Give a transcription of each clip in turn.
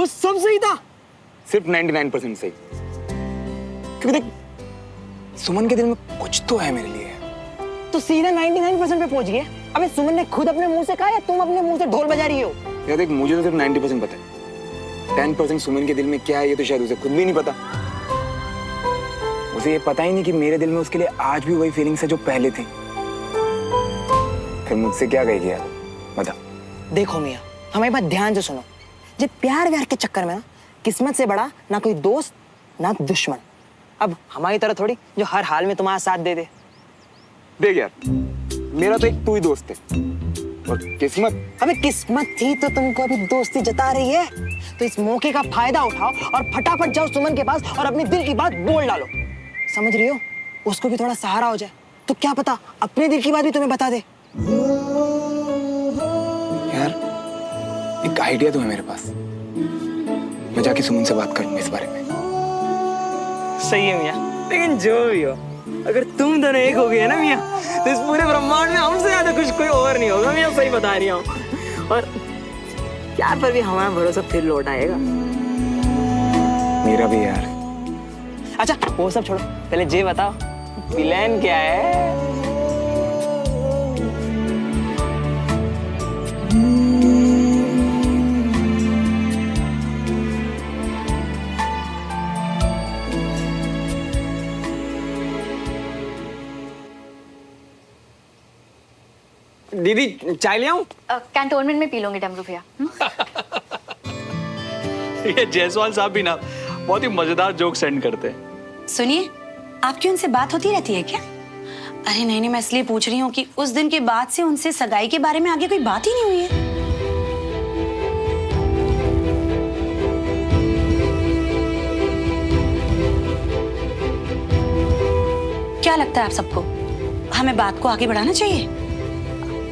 वो सब सही था? सिर्फ 99% सही। क्योंकि देख सुमन के दिल में कुछ तो है मेरे लिए। तो सीधा 99% पे पहुंच गया। अबे सुमन ने खुद अपने मुंह से कहा या तुम अपने मुंह से ढोल बजा रही हो? यार देख मुझे तो सिर्फ 90% पता है। 10% सुमन के दिल में क्या है ये तो शायद उसे खुद भी नहीं पता। उसे ये पता ही नहीं कि मेरे दिल में उसके लिए आज भी वही फीलिंग्स है जो पहले थी। फिर मुझसे क्या कहेगी यार बता। देखो मियाँ, हमारी बात ध्यान से सुनो। ये प्यार व्यार के चक्कर में ना किस्मत से बड़ा ना कोई दोस्त ना दुश्मन। अब हमारी तरह थोड़ी जो हर हाल में तुम्हारा साथ दे दे। देख यार मेरा तो एक तू ही दोस्त है और किस्मत। अबे किस्मत थी तो तुमको अभी दोस्ती जता रही है, तो इस मौके का फायदा उठाओ और फटाफट जाओ सुमन के पास और अपने दिल की बात बोल डालो। समझ रही हो? उसको भी थोड़ा सहारा हो जाए तो क्या पता अपने दिल की बात भी तुम्हें बता दे। यार एक आइडिया तो है मेरे पास। मैं जाके सुमन से बात करूंगा इस बारे में। सही है मियाँ, लेकिन जो भी हो अगर तुम दोनों एक हो गए ना मियाँ तो इस पूरे ब्रह्मांड में हमसे ज्यादा कुछ कोई और नहीं होगा। मियाँ सही बता रही हूँ। और प्यार पर भी हमारा भरोसा फिर लौट आएगा। मेरा भी यार। अच्छा वो सब छोड़ो, पहले ये बताओ प्लान क्या है? दीदी चाय ले आऊं? कैंटोनमेंट में पी लूंगी डमरू भैया। ये जायसवाल साहब भी ना बहुत ही मजेदार जोक सेंड करते हैं। सुनिए, आपकी उनसे बात होती रहती है क्या? अरे नहीं नहीं, मैं इसलिए पूछ रही हूँ कि उस दिन के बाद से उनसे सगाई के बारे में आगे कोई बात ही नहीं हुई है। क्या लगता है आप सबको, हमें बात को आगे बढ़ाना चाहिए?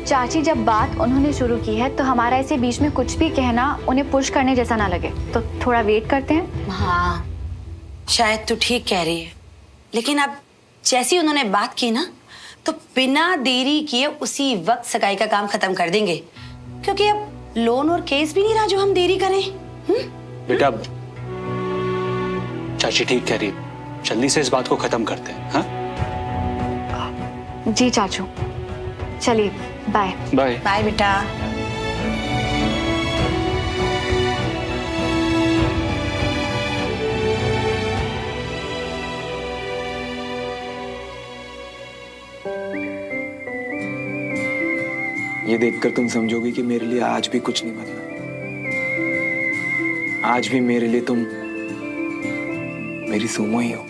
चाची जब बात उन्होंने शुरू की है तो हमारा ऐसे बीच में कुछ भी कहना उन्हें पुश करने जैसा ना लगे, तो थोड़ा वेट करते हैं। हाँ शायद तू ठीक कह रही है, लेकिन अब जैसी उन्होंने बात की ना तो बिना देरी किए उसी वक्त सगाई का काम खत्म कर देंगे, क्योंकि अब लोन और केस भी नहीं रहा जो हम देरी करें। बेटा चाची ठीक कह रही है, जल्दी से इस बात को खत्म करते हैं। हाँ जी चाचू, चलिए बाय। बाय बाय बेटा। ये देखकर तुम समझोगे कि मेरे लिए आज भी कुछ नहीं बदला। आज भी मेरे लिए तुम मेरी सुमो ही हो,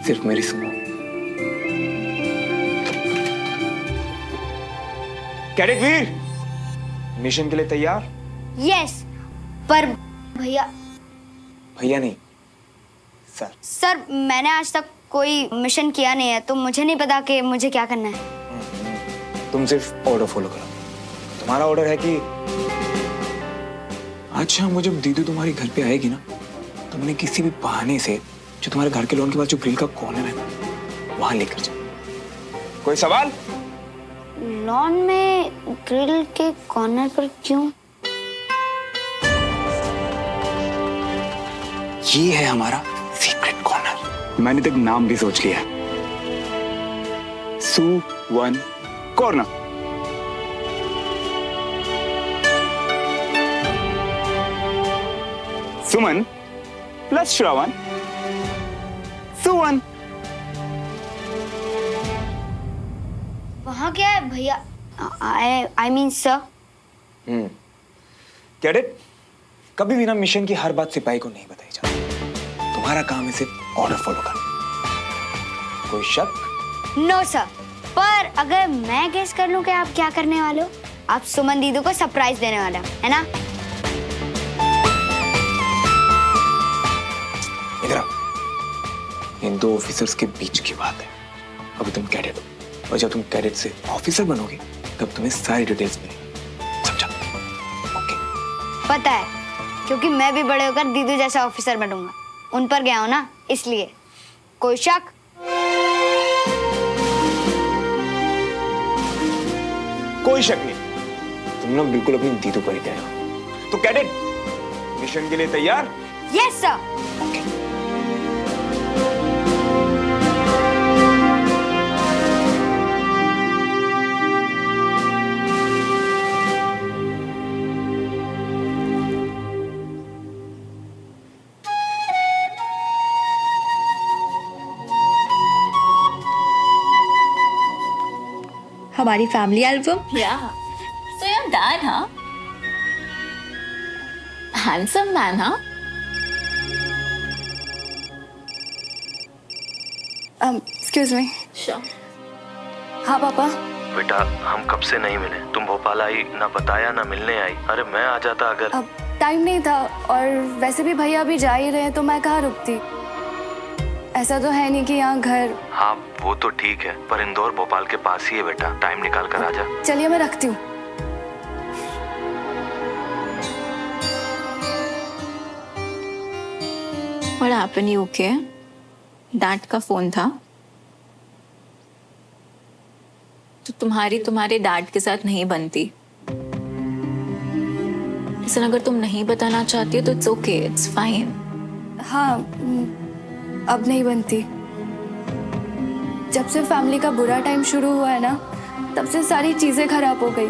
सिर्फ मेरी सुमो। कैडेट वीर मिशन के लिए तैयार? यस, पर भैया। भैया नहीं सर। सर मैंने आज तक कोई मिशन किया नहीं है तो मुझे नहीं पता कि मुझे क्या करना है। तुम सिर्फ ऑर्डर फॉलो करो। तुम्हारा ऑर्डर है कि आज शाम को जब दीदी तुम्हारे घर पे आएगी ना तो मैंने किसी भी बहाने से जो तुम्हारे घर के लॉन के पास जो ग्रिल का कॉर्नर है ना वहां लेकर जाओ। कोई सवाल? लॉन में ग्रिल के कॉर्नर पर क्यों? ये है हमारा सीक्रेट कॉर्नर। मैंने तक नाम भी सोच लिया, सुवन कॉर्नर। सुमन प्लस श्रवण सुवन। वहाँ क्या है भैया? I mean sir. कैडेट कभी भी ना मिशन की हर बात सिपाही को नहीं बताई जाती। तुम्हारा काम है सिर्फ ऑर्डर फॉलो करना। कोई शक? नो सर, पर अगर मैं गेस कर लूं कि आप क्या करने वाले हो, आप सुमन दीदी को सरप्राइज देने वाले हो, है ना? इधर आओ। इन दो ऑफिसर्स के बीच की बात है। अभी तुम कैडेट हो और जब तुम कैडेट से ऑफिसर बनोगे तब तुम्हें सारी डिटेल्स मिलेंगी। समझा? ओके। पता है, क्योंकि मैं भी बड़े होकर दीदी जैसा ऑफिसर बनूंगा। उन पर गया हो ना, इसलिए। कोई शक? कोई शक नहीं। तुम ना बिल्कुल अपनी दीदू पर ही गए हो। तो कैडेट मिशन के लिए तैयार? Yes sir. हमारी family album. Yeah. So your dad, huh? Handsome man, huh? Excuse me. Sure. हाँ पापा। बेटा हम कब से नहीं मिले, तुम भोपाल आई ना बताया ना मिलने आई। अरे मैं आ जाता अगर। अब टाइम नहीं था और वैसे भी भैया अभी जा ही रहे हैं तो मैं कहाँ रुकती। ऐसा तो है नहीं कि यहाँ घर। हाँ वो तो ठीक है, पर इंदौर भोपाल के पास ही है बेटा, टाइम निकाल कर आ जा। चलिए मैं रखती हूँ। What happened? You okay? Dad का फोन था तो तुम्हारे डैड के साथ नहीं बनती। लेकिन अगर तुम नहीं बताना चाहती हो तो इट्स ओके, इट्स फाइन। हाँ अब नहीं बनती। जब से फैमिली का बुरा टाइम शुरू हुआ है ना, तब से सारी चीजें खराब हो गई।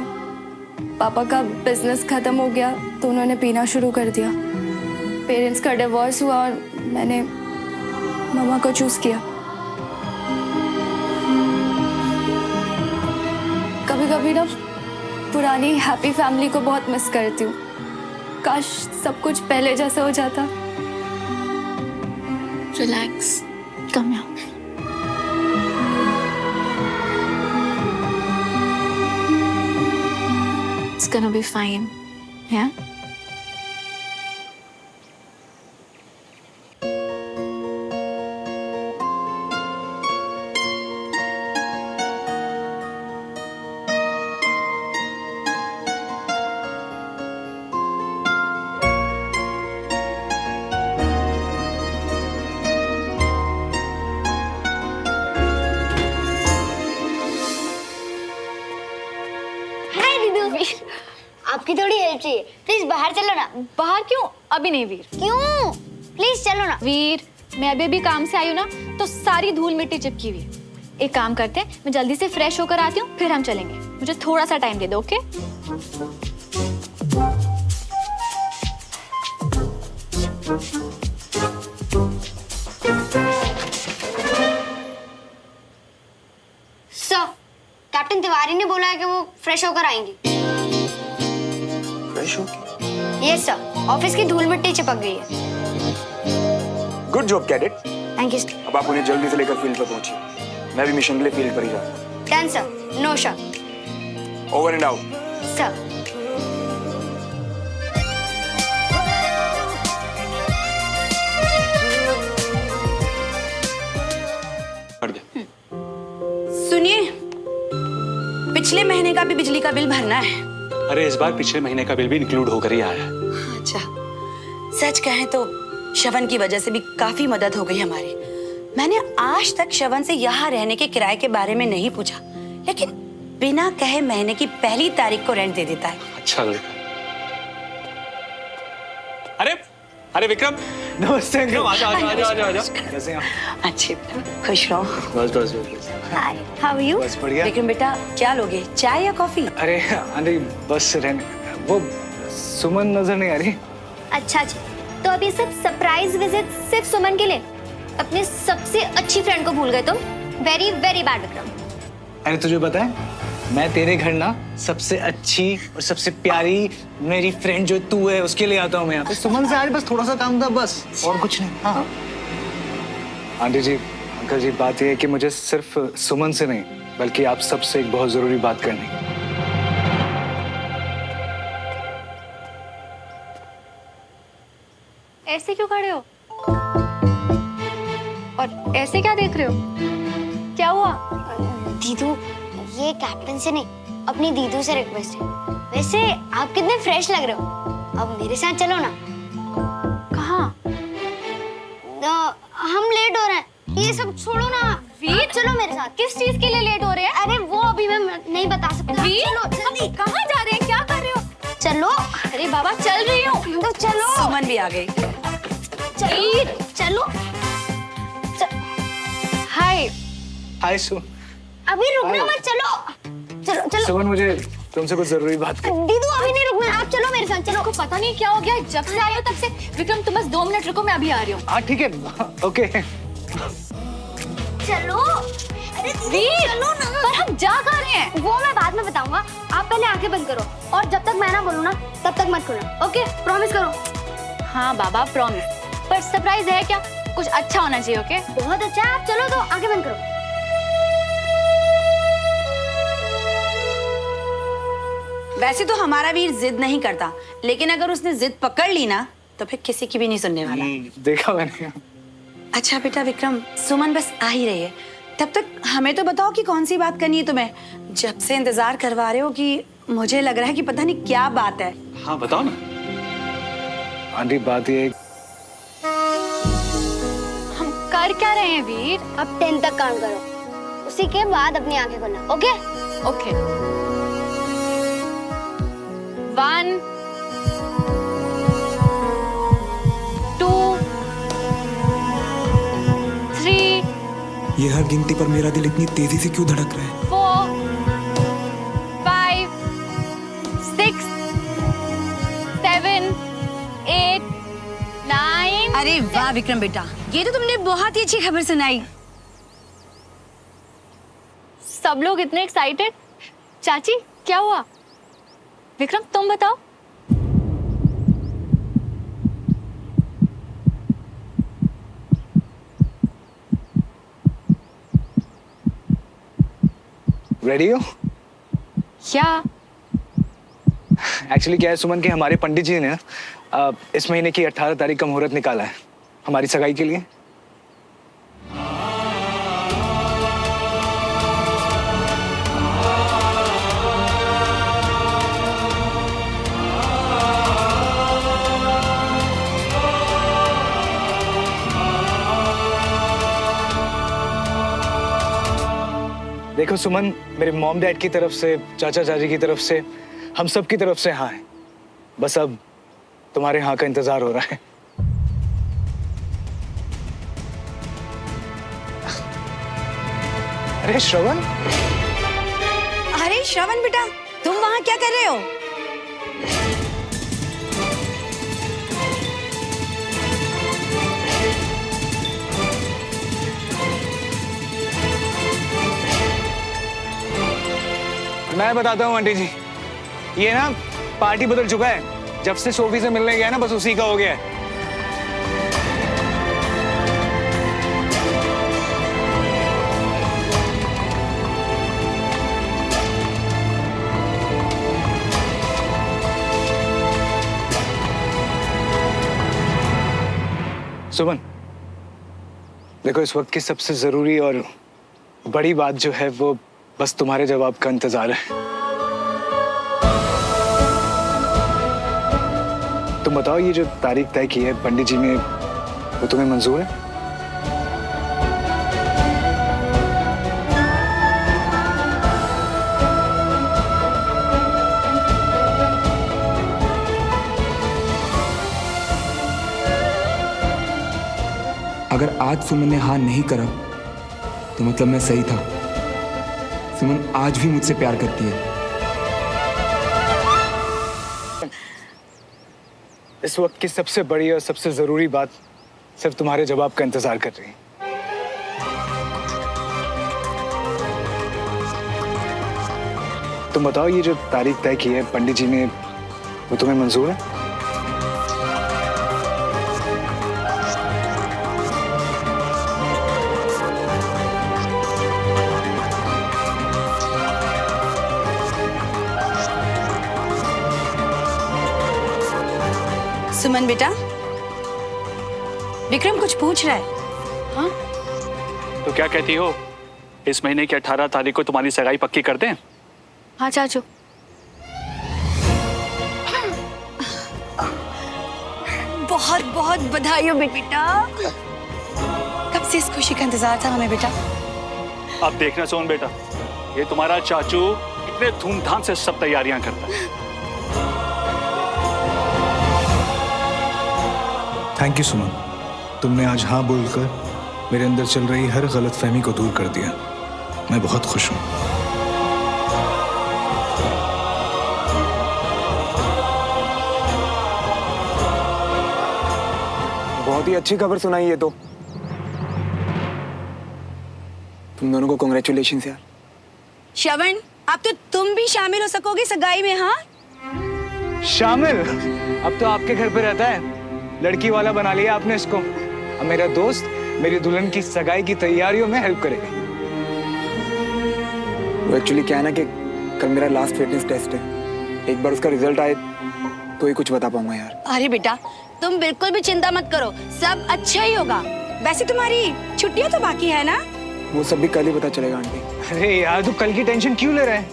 पापा का बिजनेस खत्म हो गया तो उन्होंने पीना शुरू कर दिया। पेरेंट्स का डिवोर्स हुआ और मैंने मम्मा को चूज किया। कभी कभी ना पुरानी हैप्पी फैमिली को बहुत मिस करती हूँ। काश सब कुछ पहले जैसा हो जाता। Relax, come here. It's gonna be fine. Yeah? हाय दीदी, आपकी थोड़ी हेल्प चाहिए। प्लीज बाहर चलो ना। बाहर क्यों? अभी नहीं वीर। क्यों? प्लीज चलो ना। वीर, मैं अभी काम से आई हूँ ना तो सारी धूल मिट्टी चिपकी हुई है। एक काम करते हैं, मैं जल्दी से फ्रेश होकर आती हूँ, फिर हम चलेंगे। मुझे थोड़ा सा टाइम दे दो, ओके? सर, कैप्टन तिवारी ने बोला है कि वो फ्रेश होकर आएंगी। फ्रेश हो? यस सर, ऑफिस की धूल मिट्टी चिपक गई है। Good job cadet. Thank you. अब आप उन्हें जल्दी से लेकर फील्ड पर पहुंचिए। मैं भी मिशन के लिए फील्ड पर ही जाता हूँ। Done sir, no sir. Over and out. Sir. हट गया। सुनिए, पिछले महीने का भी बिजली का बिल भरना है। अरे इस बार पिछले महीने का बिल भी इंक्लूड होकर ही आया है। अच्छा, सच कहें तो श्रवण की वजह से भी काफी मदद हो गई हमारी। मैंने आज तक श्रवण से यहाँ रहने के किराए के बारे में नहीं पूछा, लेकिन बिना कहे महीने की पहली तारीख को रेंट दे देता है। अच्छा लड़का। अरे अरे विक्रम, नमस्ते अंकल। आजा आजा आजा आजा आजा। कैसे हैं आप? अच्छे, खुश रहो। बस बस बस। हाय, हाउ आर यू? बस बढ़िया। विक्रम बेटा, क्या लोगे, चाय या कॉफी? अरे अरे बस रहने, वो सुमन नजर नहीं आ रही। अच्छा अच्छा, तो अब ये सब सरप्राइज विजिट सिर्फ सुमन के लिए? अपने सबसे अच्छी फ्रेंड को भूल गए तुम। Very very bad Vikram. अरे तुझे पता है, मैं तेरे घर ना सबसे अच्छी और सबसे प्यारी मेरी फ्रेंड जो तू है उसके लिए आता हूँ मैं यहाँ पे। सुमन से आज बस थोड़ा सा काम था, बस और कुछ नहीं। हाँ आंटी जी, अंकल जी, बात यह है कि मुझे सिर्फ सुमन से नहीं बल्कि आप सबसे एक बहुत जरूरी बात करनी है। ऐसे क्यों खड़े हो? और ऐसे क्या देख रहे हो? क्या हुआ? दीदू, ये कैप्टन से नहीं, अपनी दीदू से रिक्वेस्ट है। वैसे आप कितने फ्रेश लग रहे हो, अब मेरे साथ चलो ना। कहाँ? हम लेट हो रहे हैं, ये सब छोड़ो ना। वीर, चलो मेरे साथ। किस चीज के लिए लेट हो रहे हैं? अरे वो अभी मैं नहीं बता सकता। वीर, चलो जल्दी। कहाँ जा रहे हैं? क्या कर रहे हो? चलो। अरे बाबा चल रही हूँ। तो चलो। सुमन भी आ गई। वीर चलो। हाय। हाय सुमन। अभी रुकना मत, चलो चलो चलो। सुमन मुझे तुमसे कुछ जरूरी बात करनी। दीदू अभी नहीं रुकना, आप चलो मेरे साथ, चलो। आपको पता नहीं क्या हो गया, जब से आई हो तब से। विक्रम तुम बस 2 मिनट रुको, मैं अभी आ रही हूँ। हाँ ठीक है, ओके। चलो। अरे वीर चलो ना। पर हम जा कहाँ रहे हैं? वो मैं बाद में बताऊंगा, आप पहले आंखें बंद करो और जब तक मैं ना बोलूं ना तब तक मत खोलना, ओके? प्रॉमिस करो। हाँ बाबा प्रॉमिस, पर सरप्राइज है क्या? कुछ अच्छा होना चाहिए, ओके? बहुत अच्छा है, आप चलो तो आंखें बंद करो। वैसे तो हमारा वीर जिद नहीं करता, लेकिन अगर उसने जिद पकड़ ली ना तो फिर किसी की भी नहीं सुनने वाला। देखा मैंने। अच्छा बेटा विक्रम, सुमन बस आ ही रही है, तब तक हमें तो बताओ कि कौन सी बात करनी है तुम्हें। जब से इंतजार करवा रहे हो कि मुझे लग रहा है कि पता नहीं क्या बात है। हाँ बताओ ना। आंटी बात ये हम कर क्या रहे हैं वीर? अब 10 तक काउंट करो, उसी के बाद अपनी आंखें खोलना, ओके? ओके 1 2 3 ये हर गिनती पर मेरा दिल इतनी तेजी से क्यों धड़क रहा है? 4 5 6 7 8 9। अरे वाह विक्रम बेटा, ये तो तुमने बहुत ही अच्छी खबर सुनाई। सब लोग इतने एक्साइटेड। चाची क्या हुआ? विक्रम तुम बताओ। रेडी हो? क्या? एक्चुअली क्या है सुमन कि हमारे पंडित जी ने इस महीने की 18 तारीख का मुहूर्त निकाला है हमारी सगाई के लिए। देखो सुमन, मेरे मॉम डैड की तरफ से, चाचा चाची की तरफ से, हम सब की तरफ से हाँ है। बस अब तुम्हारे हाँ का इंतजार हो रहा है। अरे श्रवण। अरे श्रवण बेटा, तुम वहाँ क्या कर रहे हो? मैं बताता हूँ आंटी जी, ये ना पार्टी बदल चुका है। जब से सोफी से मिलने गया ना, बस उसी का हो गया है। सुमन देखो, इस वक्त की सबसे जरूरी और बड़ी बात जो है वो बस तुम्हारे जवाब का इंतजार है। तुम बताओ, ये जो तारीख तय की है पंडित जी ने, वो तुम्हें मंजूर है? अगर आज सुमन ने हाँ नहीं करा तो मतलब मैं सही था। सुमन आज भी मुझसे प्यार करती है। इस वक्त की सबसे बड़ी और सबसे जरूरी बात सिर्फ तुम्हारे जवाब का इंतजार कर रही है। तुम बताओ, ये जो तारीख तय की है पंडित जी ने, वो तुम्हें मंजूर है? सुमन बेटा, विक्रम कुछ पूछ रहा है। हाँ? तो क्या कहती हो, इस महीने की 18 तारीख को तुम्हारी सगाई पक्की कर दें? हाँ चाचू। बहुत बहुत बधाई हो बेटा। कब से इस खुशी का इंतजार था हमें बेटा। अब देखना सोन बेटा, ये तुम्हारा चाचू कितने धूमधाम से सब तैयारियां करता है। थैंक यू सुमन, तुमने आज हाँ बोलकर मेरे अंदर चल रही हर गलत फहमी को दूर कर दिया। मैं बहुत खुश हूँ। बहुत ही अच्छी खबर सुनाई है तो। तुम दोनों को कॉन्ग्रेचुलेशंस यार। श्रवण, अब तो तुम भी शामिल हो सकोगे सगाई में, हाँ? शामिल? अब तो आपके घर पे रहता है, लड़की वाला बना लिया आपने इसको। अब मेरा दोस्त मेरी दुल्हन की सगाई की तैयारियों में हेल्प करेगा। वो एक्चुअली क्या है ना कि कल मेरा लास्ट फिटनेस टेस्ट है, एक बार उसका रिजल्ट आए तो ही कुछ बता पाऊंगा यार। अरे बेटा, तुम बिल्कुल भी चिंता मत करो, सब अच्छा ही होगा। वैसे तुम्हारी छुट्टियां तो बाकी है ना? वो सब भी कल ही पता चलेगा आंटी। अरे यार, तू कल की टेंशन क्यों ले रहा है?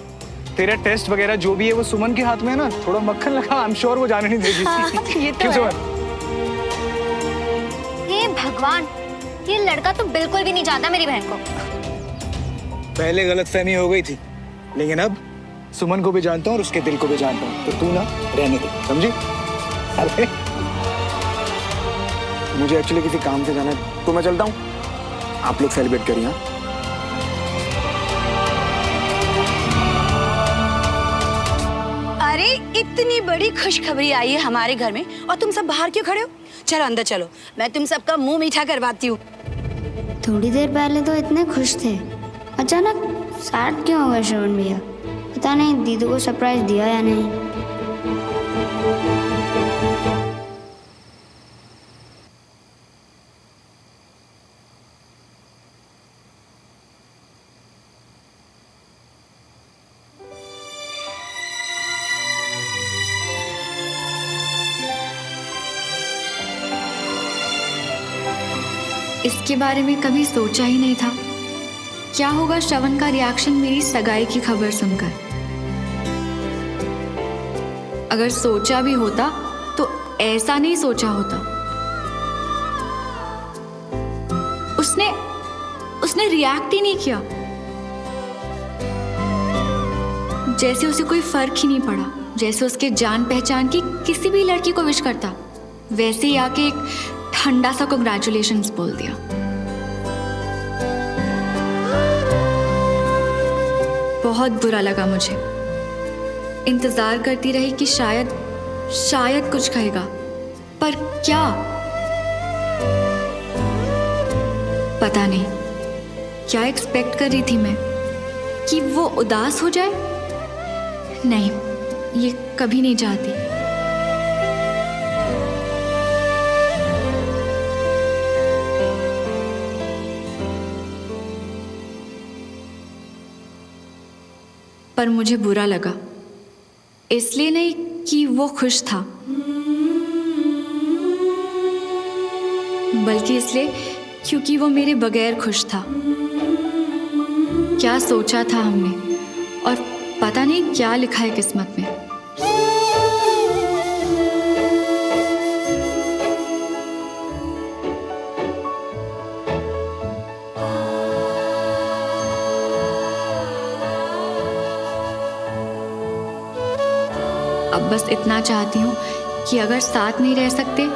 तेरा टेस्ट वगैरह जो भी है वो सुमन के हाथ में है ना। थोड़ा मक्खन लगा, आई एम श्योर वो जाने नहीं देगी। ये तो क्यों है। सुमन? हे भगवान, ये लड़का तो बिल्कुल भी नहीं जानता मेरी बहन को। पहले गलतफहमी हो गई थी, लेकिन अब सुमन को भी जानता हूँ और उसके दिल को भी जानता हूँ। तो तू ना रहने दे, समझी? अरे मुझे एक्चुअली किसी काम से जाना है तो मैं चलता हूँ। आप लोग सेलिब्रेट करिए। हाँ? अरे इतनी बड़ी खुशखबरी आई है हमारे घर में और तुम सब बाहर क्यों खड़े हो? चलो अंदर चलो, मैं तुम सबका मुंह मीठा करवाती हूँ। थोड़ी देर पहले तो इतने खुश थे, अचानक सैड क्यों हो गए श्रवण भैया? पता नहीं दीदी को सरप्राइज दिया या नहीं। इसके बारे में कभी सोचा ही नहीं था। क्या होगा श्रवण का रिएक्शन मेरी सगाई की खबर सुनकर? अगर सोचा भी होता तो ऐसा नहीं सोचा होता। उसने रिएक्ट ही नहीं किया, जैसे उसे कोई फर्क ही नहीं पड़ा। जैसे उसके जान पहचान की किसी भी लड़की को विश करता, वैसे ही आके एक ठंडा सा कांग्रेचुलेशंस बोल दिया। बहुत बुरा लगा मुझे। इंतजार करती रही कि शायद कुछ कहेगा, पर क्या? पता नहीं क्या एक्सपेक्ट कर रही थी मैं, कि वो उदास हो जाए? नहीं, ये कभी नहीं चाहती। पर मुझे बुरा लगा, इसलिए नहीं कि वो खुश था, बल्कि इसलिए क्योंकि वो मेरे बगैर खुश था। क्या सोचा था हमने और पता नहीं क्या लिखा है किस्मत में। अब बस इतना चाहती हूँ कि अगर साथ नहीं रह सकते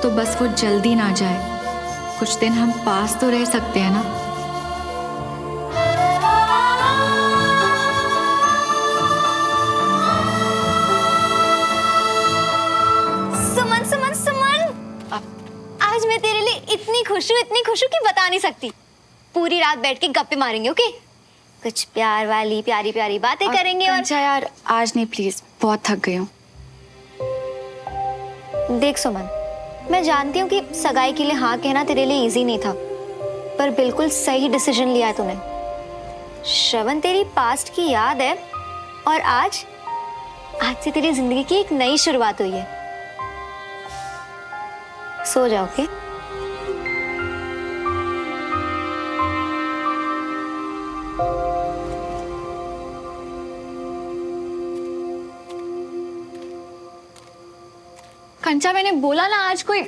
तो बस वो जल्दी ना जाए। कुछ दिन हम पास तो रह सकते हैं ना। सुमन सुमन सुमन, आज मैं तेरे लिए इतनी खुश हूँ कि बता नहीं सकती। पूरी रात बैठ के गप्पे मारेंगे, ओके? कुछ प्यार वाली प्यारी प्यारी बातें करेंगे। और अच्छा यार, आज नहीं प्लीज, बहुत थक गई हूँ। देख सुमन, मैं जानती हूँ कि सगाई के लिए हाँ कहना तेरे लिए इजी नहीं था, पर बिल्कुल सही डिसीजन लिया है तूने। श्रवण तेरी पास्ट की याद है और आज से तेरी जिंदगी की एक नई शुरुआत हुई है। सो जाओ, ओके? कंचा, मैंने बोला ना आज कोई।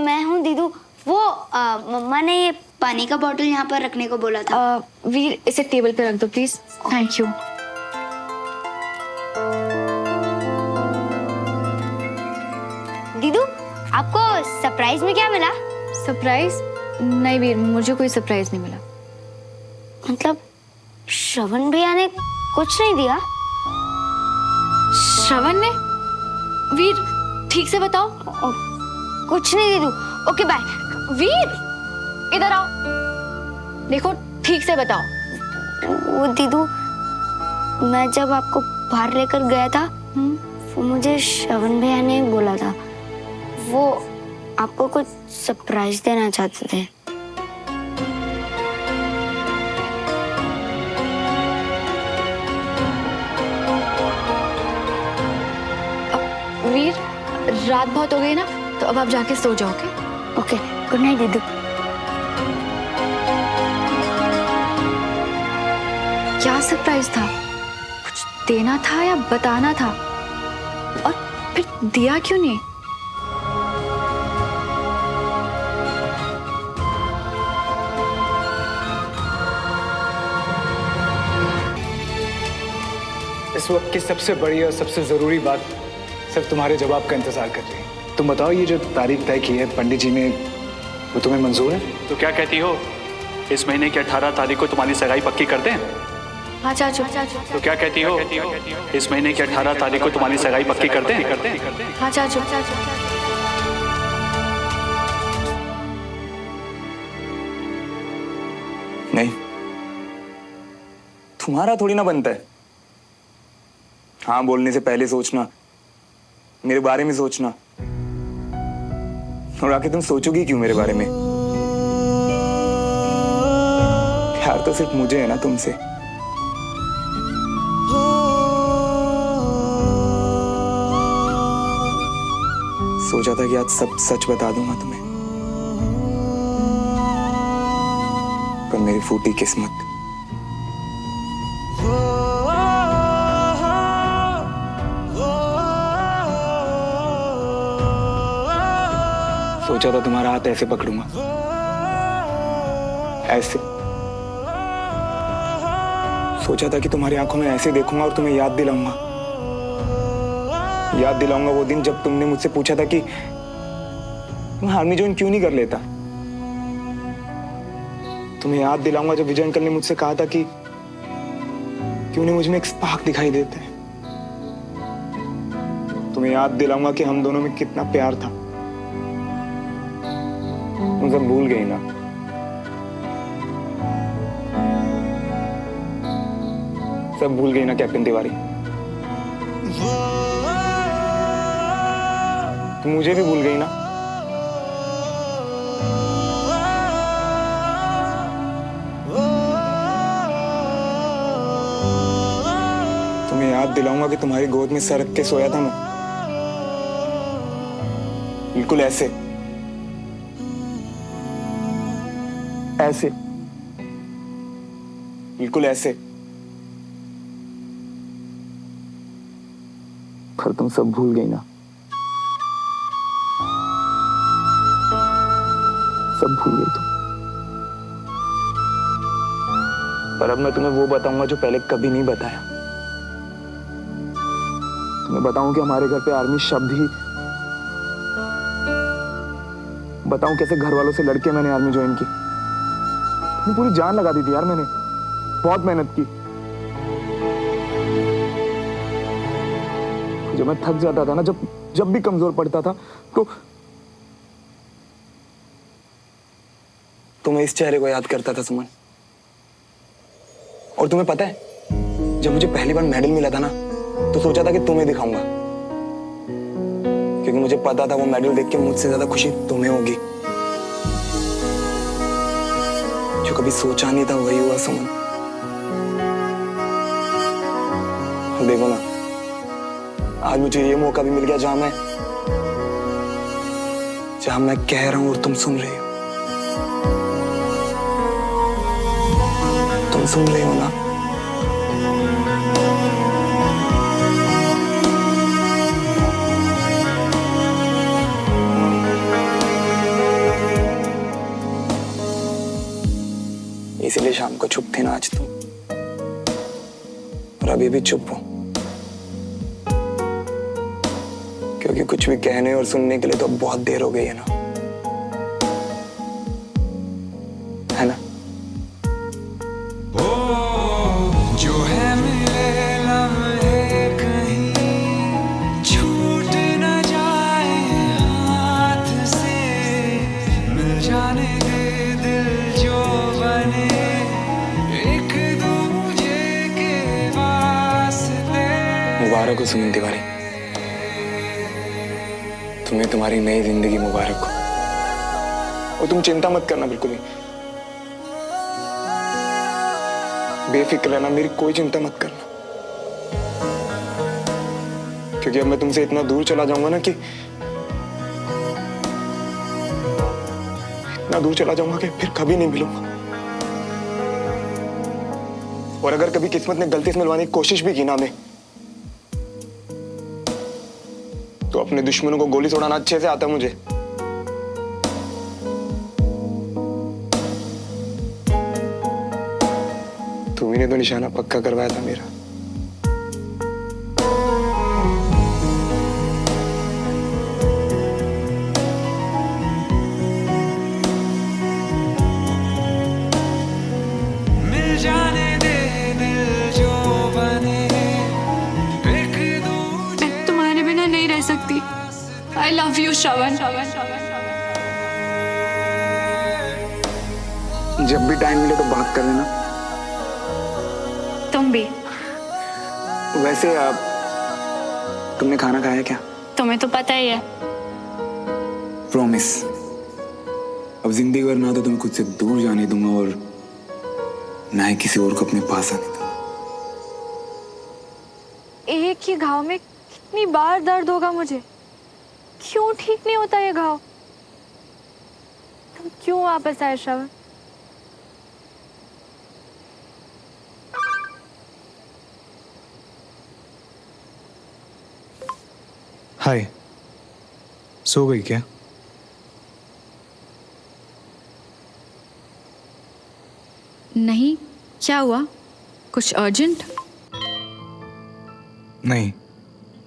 मैं हूँ दीदू। वो मम्मा ने ये पानी का बोतल यहाँ पर रखने को बोला था। वीर, इसे टेबल पे रख दो प्लीज। Thank you. दीदू आपको सरप्राइज में क्या मिला? सरप्राइज? नहीं वीर, मुझे कोई सरप्राइज नहीं मिला। मतलब श्रवण भैया ने कुछ नहीं दिया? श्रवण ने? वीर ठीक से बताओ। कुछ नहीं दीदू। Okay bye. वीर इधर आओ, देखो ठीक से बताओ। वो दीदू, मैं जब आपको बाहर लेकर गया था वो मुझे श्रवण भैया ने बोला था वो आपको कुछ सरप्राइज देना चाहते थे। वीर रात बहुत हो गई ना, तो अब आप जाके सो जाओ। ओके गुड नाइट दीदू। क्या सरप्राइज था? कुछ देना था या बताना था? और फिर दिया क्यों नहीं? इस वक्त की सबसे बड़ी और सबसे जरूरी बात सिर्फ तुम्हारे जवाब का इंतजार कर रही है। तुम बताओ, ये जो तारीख तय की है पंडित जी ने, वो तुम्हें मंजूर है? तो क्या कहती हो, इस महीने की 18 तारीख को तुम्हारी सगाई पक्की कर दें? हाँ चाचू। तो क्या कहती हो, इस महीने की 18 तारीख को तुम्हारी सगाई पक्की कर दें? हाँ चाचू। नहीं, तुम्हारा थोड़ी ना बनता है। हाँ बोलने से पहले सोचना, मेरे बारे में सोचना। और आके तुम सोचोगी क्यों मेरे बारे में? प्यार तो सिर्फ मुझे है ना तुमसे। सोचा था कि आज सब सच बता दूंगा तुम्हें, पर मेरी फूटी किस्मत। सोचा था तुम्हारा हाथ ऐसे पकड़ूंगा, ऐसे। सोचा था कि तुम्हारी आंखों में ऐसे देखूंगा और तुम्हें याद दिलाऊंगा वो दिन जब तुमने मुझसे पूछा था कि तुम आर्मी ज्वाइन क्यों नहीं कर लेता। तुम्हें याद दिलाऊंगा जब विजय अंकल ने मुझसे कहा था कि क्यों नहीं मुझ में एक स्पार्क दिखाई देता है। तुम्हें याद दिलाऊंगा कि हम दोनों में कितना प्यार था। तुम सब भूल गई ना? सब भूल गई ना कैप्टन तिवारी? तुम मुझे भी भूल गई ना? तुम्हें याद दिलाऊंगा कि तुम्हारी गोद में सर रख के सोया था मैं, बिल्कुल ऐसे ऐसे, बिल्कुल ऐसे। पर तुम सब भूल गई ना? सब भूल गई तुम। पर अब मैं तुम्हें वो बताऊंगा जो पहले कभी नहीं बताया। तुम्हें बताऊं कि हमारे घर पे आर्मी शब्द ही, बताऊं कैसे घर वालों से लड़के मैंने आर्मी ज्वाइन की। मैं पूरी जान लगा दी थी यार, मैंने बहुत मेहनत की। जब मैं थक जाता था ना, जब भी कमजोर पड़ता था, तो मैं इस चेहरे को याद करता था सुमन। और तुम्हें पता है, जब मुझे पहली बार मेडल मिला था ना, तो सोचा था कि तुम्हें दिखाऊंगा, क्योंकि मुझे पता था वो मेडल देख के मुझसे ज्यादा खुशी तुम्हें होगी। जो कभी सोचा नहीं था वही हुआ सुमन। देखो ना, आज मुझे ये मौका भी मिल गया जहां मैं कह रहा हूं और तुम सुन रही हो। तुम सुन रही हो ना? इसलिए शाम को चुप थे ना आज तुम, और अभी भी चुप हो, क्योंकि कुछ भी कहने और सुनने के लिए तो अब बहुत देर हो गई है ना, है ना? जो है मिले लम्हे कहीं छूट न जाए हाथ से, मिल जाने दे दिल जो बने एक दूजे के वास्ते। मुबारक हो सुमन तिवारी, तुम्हें तुम्हारी नई जिंदगी मुबारक हो। और तुम चिंता मत करना बिल्कुल भी, बेफिक्र रहना, मेरी कोई चिंता मत करना, क्योंकि अब मैं तुमसे इतना दूर चला जाऊंगा ना कि इतना दूर चला जाऊंगा कि फिर कभी नहीं मिलूंगा। और अगर कभी किस्मत ने गलती से मिलवाने की कोशिश भी की ना हमें, तो अपने दुश्मनों को गोली से उड़ाना अच्छे से आता है मुझे। तुम्ही ने तो निशाना पक्का करवाया था मेरा। मिल जाने दे दिल जो बने एक दूजे। मैं तुम्हारे बिना नहीं रह सकती। आई लव यू श्रवण। जब भी टाइम मिले तो बात कर लेना। तुम भी। वैसे आप तुमने खाना खाया क्या? तुम्हें तो पता ही है। प्रॉमिस, अब जिंदगी भर ना तो तुम्हें खुद से दूर जाने दूंगा और ना ही किसी और को अपने पास आने दूंगा। एक ही घाव में कितनी बार दर्द होगा मुझे? क्यों ठीक नहीं होता ये घाव? तुम क्यों वापस आए श्रवण? हाय, सो गई क्या? नहीं, क्या हुआ? कुछ अर्जेंट? नहीं,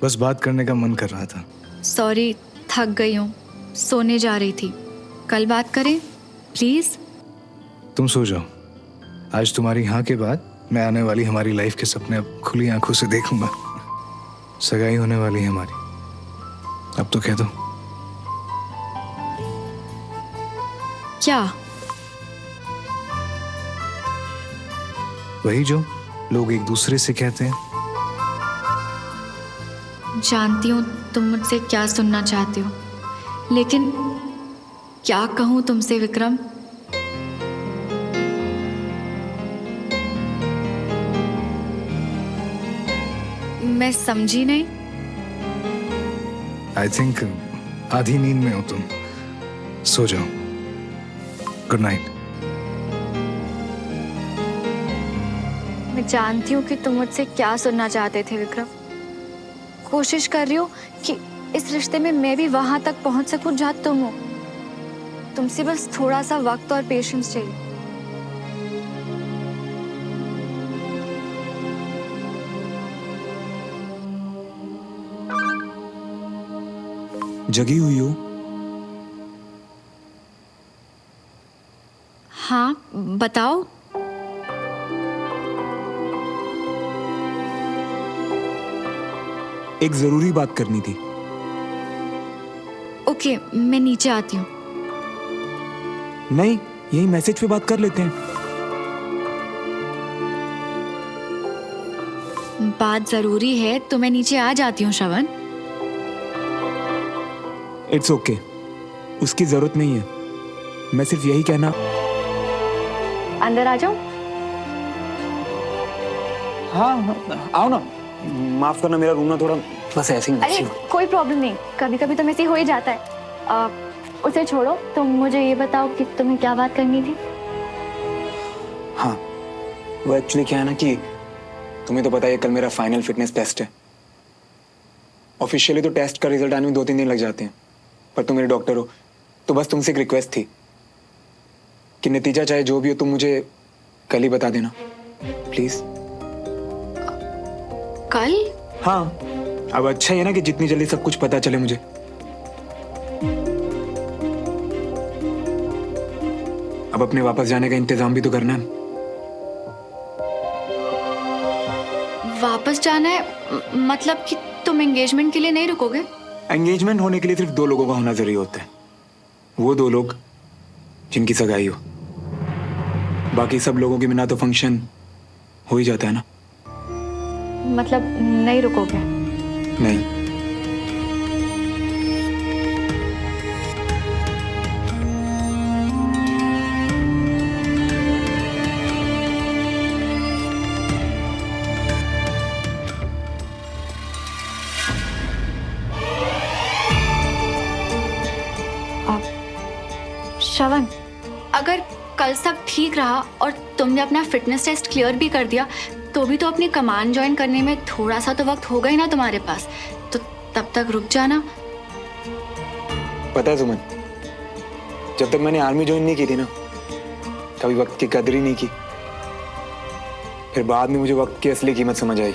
बस बात करने का मन कर रहा था। सॉरी, थक गई हूँ, सोने जा रही थी। कल बात करें प्लीज। तुम सो जाओ। आज तुम्हारी हाँ के बाद मैं आने वाली हमारी लाइफ के सपने अब खुली आंखों से देखूंगा। सगाई होने वाली है हमारी, अब तो कह दो। क्या? वही जो लोग एक दूसरे से कहते हैं। जानती हूँ तुम मुझसे क्या सुनना चाहते हो, लेकिन क्या कहूँ तुमसे विक्रम? मैं समझी नहीं। आई थिंक आधी नींद में हो तुम, सो जाओ। Good night. मैं जानती हूँ कि तुम मुझसे क्या सुनना चाहते थे विक्रम। कोशिश कर रही हूँ कि इस रिश्ते में मैं भी वहां तक पहुंच सकूं जहां तुम हो। तुमसे बस थोड़ा सा वक्त और पेशेंस चाहिए। जगी हुई हो? हाँ, बताओ। एक जरूरी बात करनी थी। ओके, मैं नीचे आती हूँ। नहीं, यही मैसेज पे बात कर लेते हैं। बात जरूरी है तो मैं नीचे आ जाती हूँ श्रवण। इट्स ओके, उसकी जरूरत नहीं है। मैं सिर्फ यही कहना। अंदर आ जाओ। हाँ, आओ ना। माफ करना, मेरा रूम ना थोड़ा बस ऐसे ही। अरे कोई प्रॉब्लम नहीं, कभी कभी तो ऐसे ही हो ही जाता है। उसे छोड़ो, तुम मुझे ये बताओ कि तुम्हें क्या बात करनी थी। हाँ, वो एक्चुअली क्या है ना कि तुम्हें तो पता है कल मेरा फाइनल फिटनेस टेस्ट है। ऑफिशियली तो टेस्ट का रिजल्ट आने में 2-3 दिन लग जाते हैं, पर तुम मेरे डॉक्टर हो, तो बस तुमसे एक रिक्वेस्ट थी कि नतीजा चाहे जो भी हो तुम मुझे कल ही बता देना प्लीज। कल? हाँ, अब अच्छा ही है ना कि जितनी जल्दी सब कुछ पता चले मुझे। अब अपने वापस जाने का इंतजाम भी तो करना है। वापस जाना है मतलब कि तुम एंगेजमेंट के लिए नहीं रुकोगे? एंगेजमेंट होने के लिए सिर्फ 2 लोगों का होना जरूरी होता है, वो 2 लोग जिनकी सगाई हो। बाकी सब लोगों के बिना तो फंक्शन हो ही जाता है ना। मतलब नहीं रुकोगे? नहीं। श्रवण, अगर कल सब ठीक रहा और तुमने अपना फिटनेस टेस्ट क्लियर भी कर दिया तो भी तो अपनी कमान ज्वाइन करने में थोड़ा सा तो वक्त होगा ही ना तुम्हारे पास, तो तब तक रुक जाना। पता है सुमन, जब तक मैंने आर्मी ज्वाइन नहीं की थी ना, कभी वक्त की कदर ही नहीं की। फिर बाद में मुझे वक्त की असली कीमत समझ आई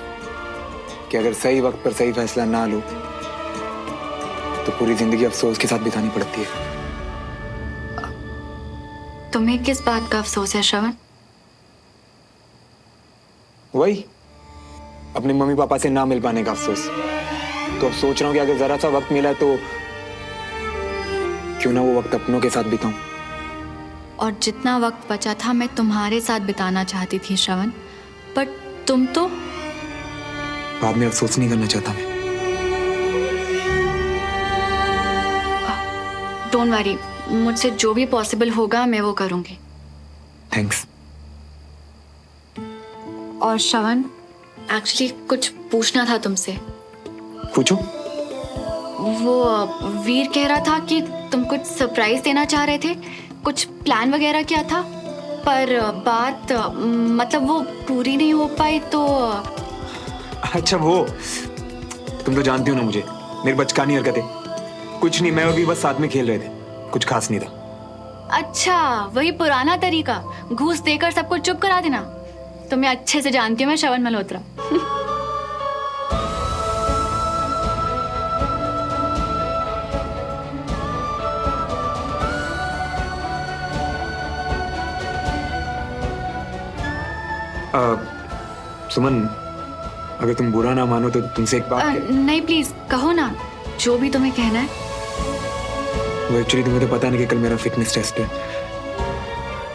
कि अगर सही वक्त पर सही फैसला ना लो तो पूरी जिंदगी अफसोस के साथ बितानी पड़ती है। तुम्हें किस बात का अफसोस है श्रवण? वही अपने मम्मी पापा से ना मिल पाने का अफसोस। तो अब सोच रहा हूँ कि अगर जरा सा वक्त मिला तो क्यों ना वो वक्त अपनों के साथ बिताऊं। और जितना वक्त बचा था मैं तुम्हारे साथ बिताना चाहती थी श्रवण, बट तुम तो बाद में अफसोस नहीं करना चाहता मैं। डोंट वरी, मुझसे जो भी पॉसिबल होगा मैं वो करूंगी। थैंक्स। और श्रवण, एक्चुअली कुछ पूछना था तुमसे। पूछो। वो वीर कह रहा था कि तुम कुछ सरप्राइज देना चाह रहे थे, कुछ प्लान वगैरह किया था, पर बात मतलब वो पूरी नहीं हो पाई तो। अच्छा वो, तुम तो जानती हो ना मुझे, मेरी बचकानी हरकतें। कुछ नहीं, मैं और भी बस साथ में खेल रहे थे, कुछ खास नहीं था। अच्छा, वही पुराना तरीका, घूस देकर सबको चुप करा देना। तुम्हें अच्छे से जानती हूँ मैं श्रवण मल्होत्रा। सुमन, अगर तुम बुरा ना मानो तो तुमसे एक बात नहीं प्लीज कहो ना, जो भी तुम्हें कहना है। वो एक्चुअली तुम्हें तो पता नहीं कि कल मेरा फिटनेस टेस्ट है,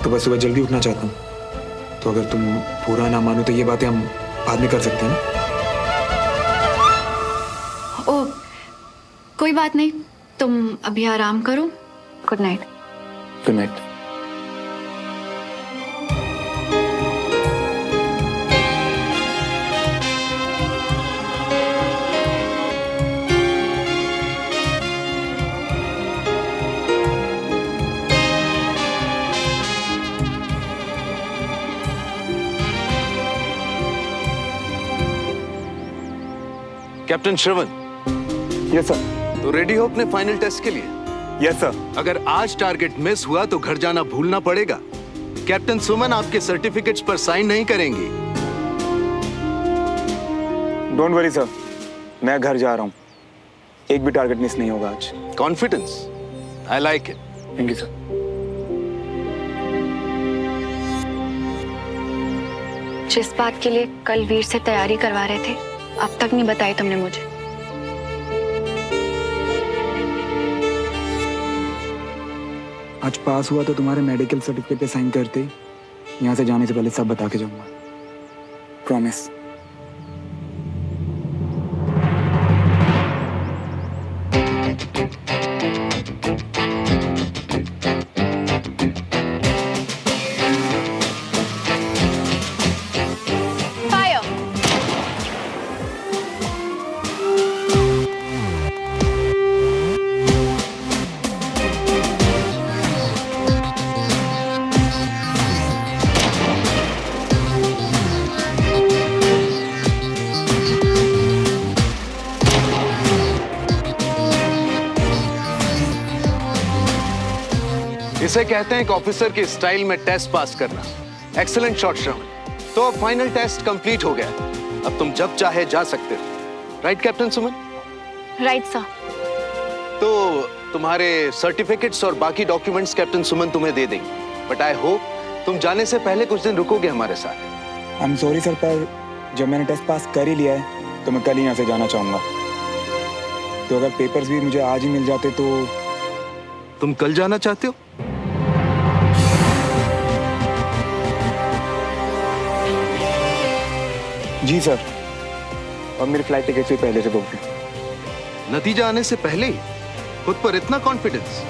तो बस सुबह जल्दी उठना चाहता हूँ। तो अगर तुम बुरा ना मानो तो ये बातें हम बाद में कर सकते हैं ना? ओ, कोई बात नहीं, तुम अभी आराम करो। Good night. Good night. Captain Shravan. Yes sir. तो रेडी हो अपने फाइनल टेस्ट के लिए? Yes sir. अगर आज टारगेट मिस हुआ तो घर जाना भूलना पड़ेगा। कैप्टन सुमन आपके सर्टिफिकेट्स पर साइन नहीं करेंगी। डोंट वरी सर, मैं घर जा रहा हूँ, एक भी टारगेट मिस नहीं होगा आज। Confidence, I like it. Thank you sir. जिस बात के लिए कल वीर से तैयारी करवा रहे थे, अब तक नहीं बताई तुमने मुझे। आज पास हुआ तो तुम्हारे मेडिकल सर्टिफिकेट पे साइन करते ही यहाँ से जाने से पहले सब बता के जाऊंगा। प्रॉमिस। इसे कहते हैं एक ऑफिसर के स्टाइल में टेस्ट पास करना। एक्सीलेंट शॉट श्रवण। तो अब फाइनल टेस्ट कंप्लीट हो गया, अब तुम जब चाहे जा सकते हो। Right captain Suman? Right sir. तो तुम्हारे सर्टिफिकेट्स और बाकी डॉक्यूमेंट्स कैप्टन सुमन तुम्हें दे देंगे, बट आई होप तुम जाने से पहले कुछ दिन रुकोगे हमारे साथ। आई एम सॉरी सर, पर जब मैंने टेस्ट पास कर ही लिया है तो मैं कल ही यहाँ से जाना चाहूँगा। तो अगर पेपर्स भी मुझे आज ही मिल जाते तो। तुम कल जाना चाहते हो? जी सर, और मेरी फ्लाइट टिकट भी पहले से बुक है। नतीजा आने से पहले ही खुद पर इतना कॉन्फिडेंस?